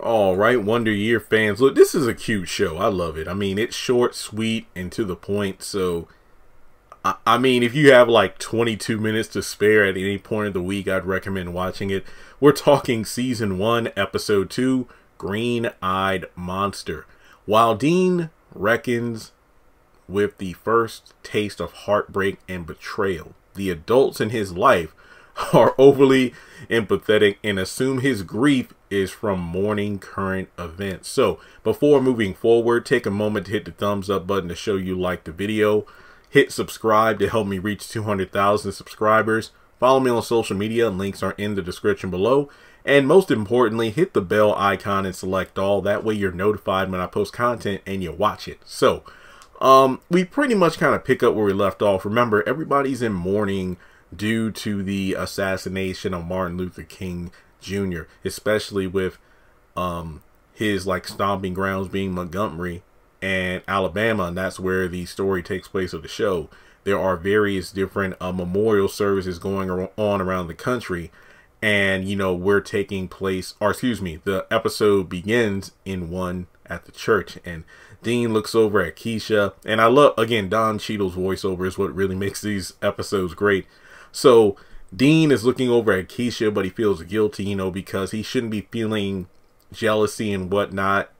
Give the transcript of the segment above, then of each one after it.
All right, Wonder Year fans, look, this is a cute show. I love it. I mean, it's short, sweet, and to the point. So, I mean, if you have like 22 minutes to spare at any point of the week, I'd recommend watching it. We're talking Season 1, Episode 2, Green-Eyed Monster. While Dean reckons with the first taste of heartbreak and betrayal, the adults in his life are overly empathetic and assume his grief is from mourning current events. So before moving forward, take a moment to hit the thumbs up button to show you like the video. Hit subscribe to help me reach 200,000 subscribers. Follow me on social media, links are in the description below. And most importantly, hit the bell icon and select all. That way you're notified when I post content and you watch it. So we pretty much kind of pick up where we left off. Remember, everybody's in mourning due to the assassination of Martin Luther King Jr., especially with his like stomping grounds being Montgomery and Alabama, and that's where the story takes place of the show. There are various different memorial services going on around the country, and you know, we're taking place, or excuse me, the episode begins in one at the church, and Dean looks over at Keisha, and I love, again, Don Cheadle's voiceover is what really makes these episodes great. So Dean is looking over at Keisha, but he feels guilty, you know, because he shouldn't be feeling jealousy and whatnot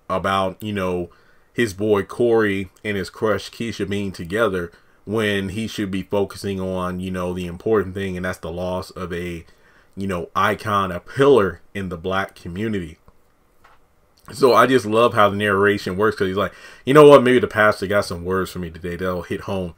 about, you know, his boy Corey and his crush Keisha being together, when he should be focusing on, you know, the important thing, and that's the loss of a, you know, icon, a pillar in the black community. So I just love how the narration works, because he's like, you know what, maybe the pastor got some words for me today that'll hit home.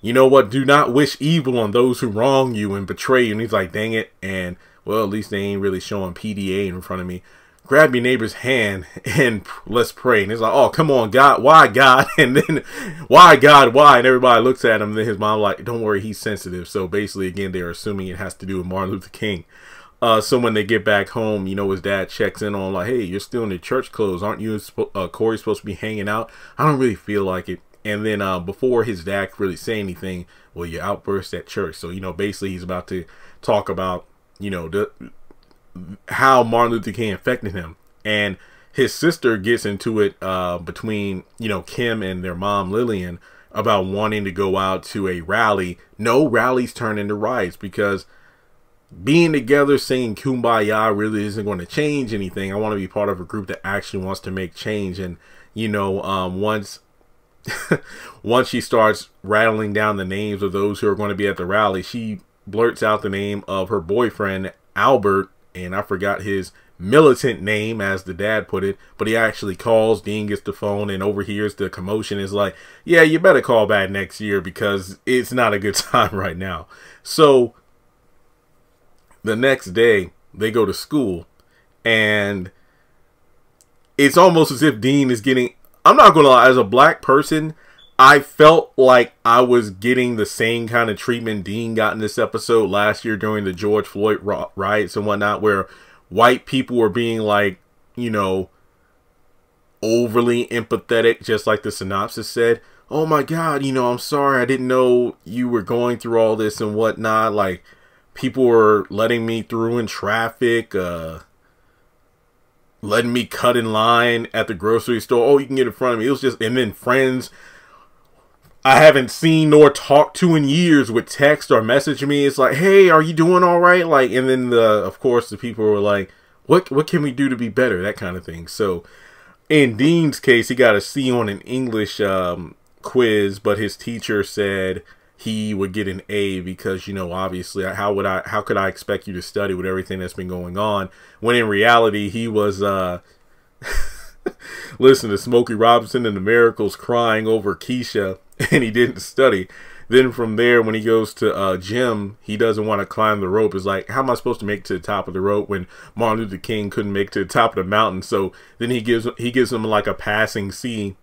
You know what? Do not wish evil on those who wrong you and betray you. And he's like, dang it. And, well, at least they ain't really showing PDA in front of me. Grab your neighbor's hand and let's pray. And he's like, oh, come on, God. Why, God? And then, why, God? Why? And everybody looks at him. And then his mom like, don't worry, he's sensitive. So basically, again, they're assuming it has to do with Martin Luther King. So when they get back home, you know, his dad checks in on like, hey, you're still in your church clothes. Aren't you, Corey, supposed to be hanging out? I don't really feel like it. And then before his dad could really say anything, well, you outburst at church. So, you know, basically he's about to talk about, you know, how Martin Luther King affected him. And his sister gets into it between, you know, Kim and their mom, Lillian, about wanting to go out to a rally. No rallies turn into riots, because being together singing Kumbaya really isn't going to change anything. I want to be part of a group that actually wants to make change. And, you know, once she starts rattling down the names of those who are going to be at the rally, she blurts out the name of her boyfriend, Albert, and I forgot his militant name, as the dad put it, but he actually calls. Dean gets the phone and overhears the commotion. Is like, yeah, you better call back next year, because it's not a good time right now. So the next day they go to school, and it's almost as if Dean is getting, I'm not gonna lie, as a black person, I felt like I was getting the same kind of treatment Dean got in this episode last year during the George Floyd riots and whatnot, where white people were being like, you know, overly empathetic, just like the synopsis said. Oh my God, you know, I'm sorry, I didn't know you were going through all this and whatnot. Like, people were letting me through in traffic, letting me cut in line at the grocery store. Oh, you can get in front of me. It was just, and then friends I haven't seen nor talked to in years would text or message me. It's like, hey, are you doing all right? Like, and then of course the people were like, what can we do to be better? That kind of thing. So in Dean's case, he got a C on an English quiz, but his teacher said he would get an A because, you know, obviously how could I expect you to study with everything that's been going on, when in reality he was listen to Smokey Robinson and the Miracles crying over Keisha, and he didn't study. Then from there, when he goes to gym, he doesn't want to climb the rope. It's like, how am I supposed to make it to the top of the rope when Martin Luther King couldn't make it to the top of the mountain? So then he gives him like a passing C.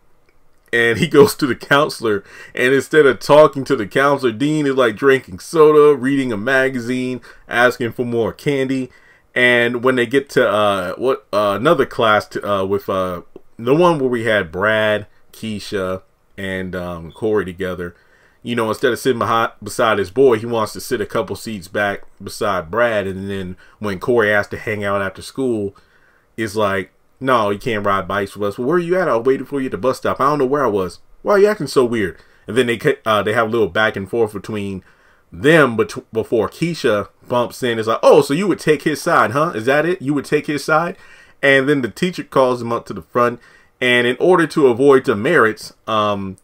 And he goes to the counselor, and instead of talking to the counselor, Dean is like drinking soda, reading a magazine, asking for more candy. And when they get to another class with the one where we had Brad, Keisha, and Corey together, you know, instead of sitting beside his boy, he wants to sit a couple seats back beside Brad. And then when Corey asked to hang out after school, is like, no, you can't ride bikes with us. Well, where are you at? I was waiting for you at the bus stop. I don't know where I was. Why are you acting so weird? And then they have a little back and forth between them before Keisha bumps in. It's like, oh, so you would take his side, huh? Is that it? You would take his side? And then the teacher calls him up to the front. And in order to avoid demerits,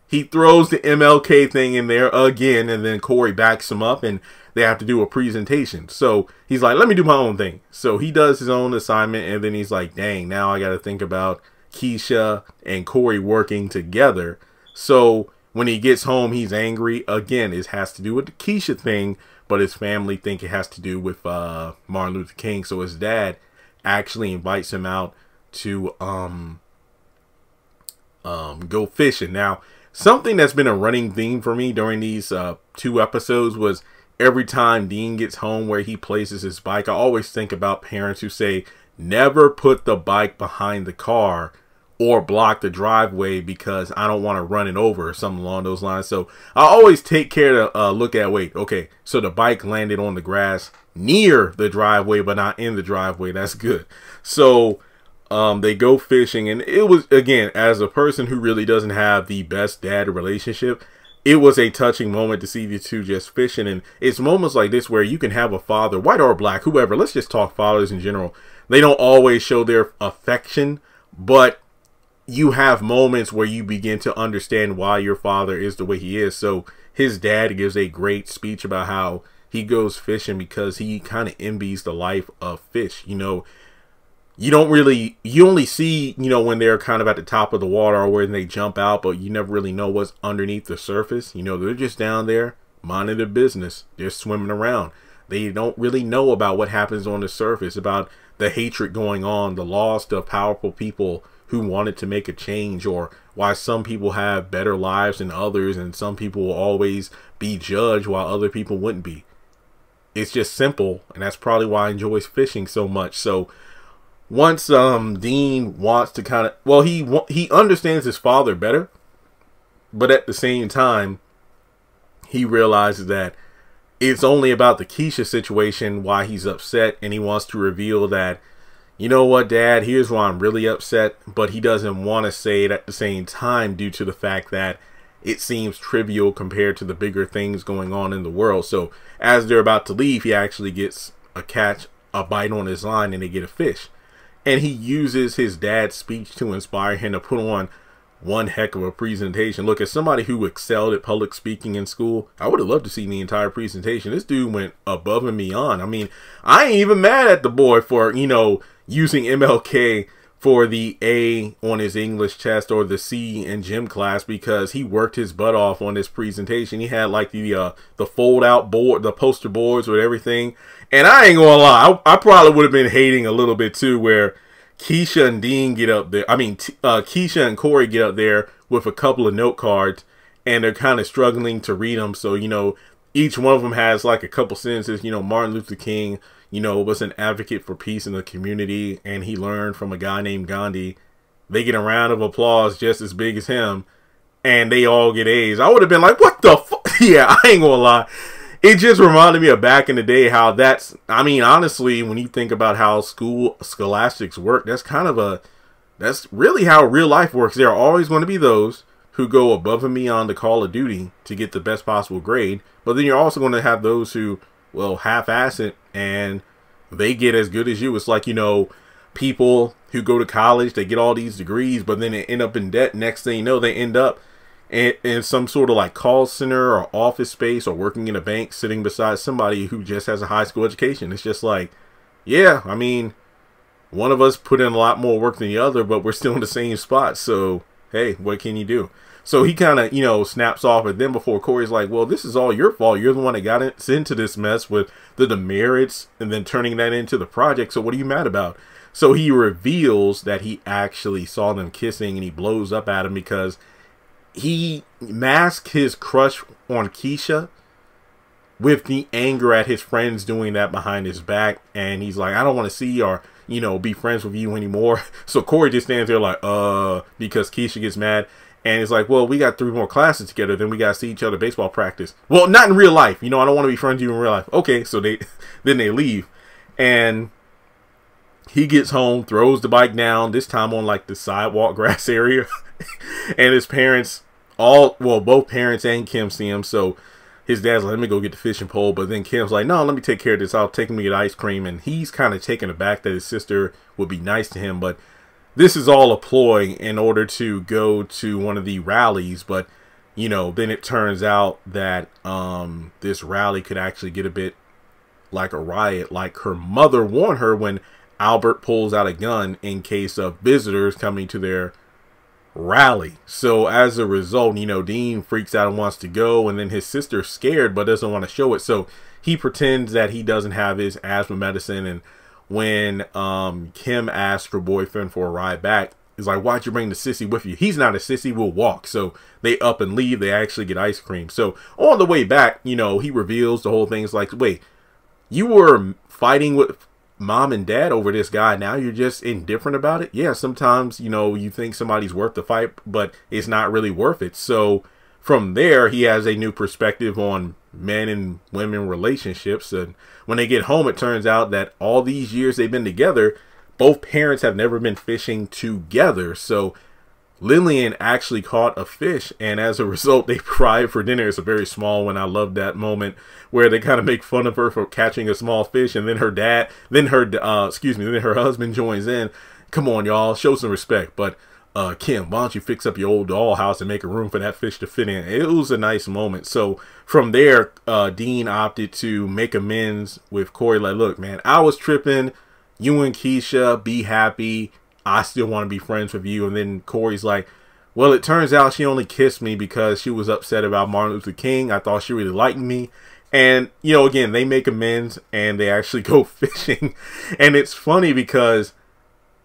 he throws the MLK thing in there again. And then Corey backs him up and they have to do a presentation. So he's like, let me do my own thing. So he does his own assignment. And then he's like, dang, now I got to think about Keisha and Corey working together. So when he gets home, he's angry. Again, it has to do with the Keisha thing, but his family think it has to do with Martin Luther King. So his dad actually invites him out to go fishing. Now, something that's been a running theme for me during these 2 episodes was every time Dean gets home where he places his bike, I always think about parents who say, never put the bike behind the car or block the driveway because I don't want to run it over or something along those lines. So I always take care to look at, wait, okay, so the bike landed on the grass near the driveway, but not in the driveway. That's good. So they go fishing, and it was, again, as a person who really doesn't have the best dad relationship, it was a touching moment to see the two just fishing. And it's moments like this where you can have a father, white or black, whoever, let's just talk fathers in general. They don't always show their affection, but you have moments where you begin to understand why your father is the way he is. So his dad gives a great speech about how he goes fishing because he kind of envies the life of fish. You know, you only see, you know, when they're kind of at the top of the water or when they jump out, but you never really know what's underneath the surface. You know, they're just down there minding their business. They're swimming around. They don't really know about what happens on the surface, about the hatred going on, the loss of powerful people who wanted to make a change, or why some people have better lives than others and some people will always be judged while other people wouldn't be. It's just simple, and that's probably why I enjoy fishing so much. So once Dean wants to kind of, well, he understands his father better, but at the same time he realizes that it's only about the Keisha situation why he's upset, and he wants to reveal that, you know what, Dad, here's why I'm really upset, but he doesn't want to say it at the same time due to the fact that it seems trivial compared to the bigger things going on in the world. So as they're about to leave, he actually gets a bite on his line, and they get a fish. And he uses his dad's speech to inspire him to put on one heck of a presentation. Look, as somebody who excelled at public speaking in school, I would have loved to see the entire presentation. This dude went above and beyond. I mean, I ain't even mad at the boy for, you know, using MLK for the A on his English test or the C in gym class, because he worked his butt off on this presentation. He had like the fold out board, the poster boards with everything. And I ain't gonna lie, I probably would have been hating a little bit too, where Keisha and Dean get up there. I mean, Keisha and Corey get up there with a couple of note cards, and they're kind of struggling to read them. So, you know, each one of them has like a couple sentences. You know, Martin Luther King, you know, was an advocate for peace in the community, and he learned from a guy named Gandhi. They get a round of applause just as big as him, and they all get A's. I would have been like, what the fuck? Yeah, I ain't gonna lie. It just reminded me of back in the day how that's, I mean, honestly, when you think about how scholastics work, that's really how real life works. There are always going to be those who go above and beyond the call of duty to get the best possible grade. But then you're also going to have those who, well, half-ass it and they get as good as you. It's like, you know, people who go to college, they get all these degrees, but then they end up in debt. Next thing you know, they end up in some sort of like call center or office space or working in a bank, sitting beside somebody who just has a high school education. It's just like, yeah, I mean, one of us put in a lot more work than the other, but we're still in the same spot. So, hey, what can you do? So he kind of, you know, snaps off at them before Corey's like, well, this is all your fault. You're the one that got into this mess with the demerits and then turning that into the project. So what are you mad about? So he reveals that he actually saw them kissing, and he blows up at him because he masked his crush on Keisha with the anger at his friends doing that behind his back. And he's like, I don't want to see or, you know, be friends with you anymore. So Corey just stands there like, because Keisha gets mad. And it's like, well, we got 3 more classes together. Then we got to see each other baseball practice. Well, not in real life. You know, I don't want to be friends with you in real life. Okay, so then they leave. And He gets home, throws the bike down, this time on like the sidewalk grass area. And his parents, both parents and Kim see him. So his dad's like, let me go get the fishing pole. But then Kim's like, no, let me take care of this. I'll take him to get ice cream. And he's kind of taken aback that his sister would be nice to him. But this is all a ploy in order to go to one of the rallies. But, you know, then it turns out that this rally could actually get a bit like a riot. Like her mother warned her when Albert pulls out a gun in case of visitors coming to their rally. So as a result, you know, Dean freaks out and wants to go, and then his sister's scared but doesn't want to show it. So he pretends that he doesn't have his asthma medicine, and when Kim asks her boyfriend for a ride back, he's like, why'd you bring the sissy with you? He's not a sissy, we'll walk. So they up and leave. They actually get ice cream. So on the way back, you know, he reveals the whole thing. It's like, wait, you were fighting with mom and dad over this guy, now you're just indifferent about it? Yeah, sometimes, you know, you think somebody's worth the fight, but it's not really worth it. So from there, he has a new perspective on men and women relationships. And when they get home, it turns out that all these years they've been together, both parents have never been fishing together. So Lillian actually caught a fish, and as a result, they fried for dinner. It's a very small one. I love that moment where they kind of make fun of her for catching a small fish, and then then her husband joins in. Come on, y'all, show some respect. But Kim, why don't you fix up your old dollhouse and make a room for that fish to fit in? It was a nice moment. So from there, Dean opted to make amends with Corey. Like, look, man, I was tripping. You and Keisha, be happy. I still want to be friends with you. And then Corey's like, well, it turns out she only kissed me because she was upset about Martin Luther King. I thought she really liked me. And, you know, again, they make amends and they actually go fishing. And it's funny because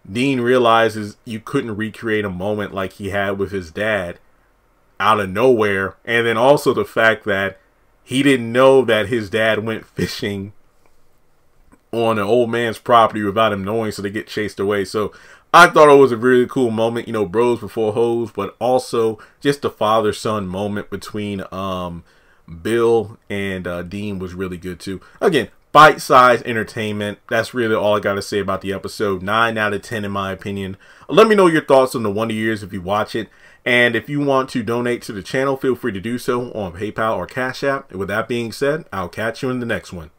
Dean realizes you couldn't recreate a moment like he had with his dad out of nowhere. And then also the fact that he didn't know that his dad went fishing on an old man's property without him knowing, so they get chased away. So I thought it was a really cool moment, you know, bros before hoes, but also just the father-son moment between Bill and Dean was really good too. Again, bite-sized entertainment. That's really all I got to say about the episode. 9 out of 10 in my opinion. Let me know your thoughts on the Wonder Years if you watch it. And if you want to donate to the channel, feel free to do so on PayPal or Cash App. And with that being said, I'll catch you in the next one.